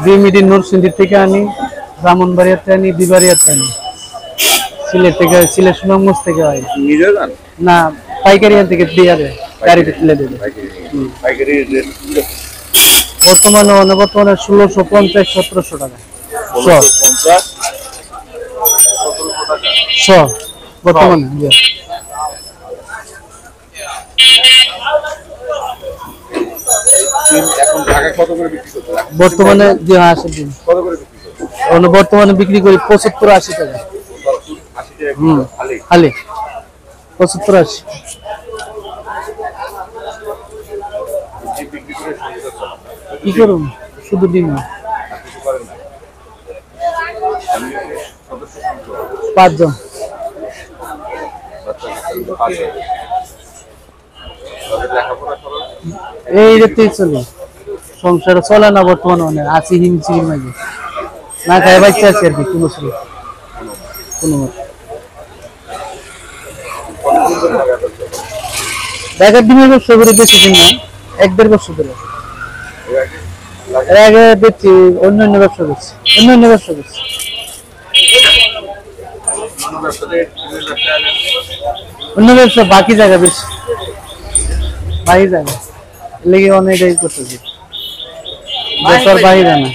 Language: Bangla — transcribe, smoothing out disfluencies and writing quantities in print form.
জিমিডি নরসিংদী থেকে আনি, ব্রাহ্মণবাড়িয়াতে আনি, বিবাড়িয়াতে আনি, সিলেট থেকে, সিলেট সুনামগঞ্জ থেকে হয়। নিজে যান না, পাইকারি আন থেকে দিয়ে দেয়, গাড়িতে তুলে দেবে। পাইকারি রেট বর্তমানে 1650 1700 টাকা শ। 50 শ বর্তমানে এখন ঢাকা কত করে বিক্রি করতে বর্তমানে যে আসে দিন কত করে বিক্রি করতে বর্তমানে বিক্রি করি 75-80 টাকা। 80 টাকা খালি খালি 75-80। বিক্রি করে সংসার চালান কি করুন, শুধু ডিম না। কিছু করেন না সদস্য সংখ্যা 5 জন। লেখাপড়া খরচ এই রেতেই চলে, সংসার চলে না বর্তমানে। অনেক আছি হিমচির মাঝে, না খাই বাচ্চা আছে আর কি। কোনো ঢাকার ডিমের ব্যবসা করে বেশি দিন না, 1-1.5 বছর ধরে। এর আগে দেখছি অন্যান্য ব্যবসা করছি, অন্য ব্যবসা বাকি জায়গা বেশি, বাকি জায়গা লেগে অনেকটাই করতেছি, বেকার বাহিরে না।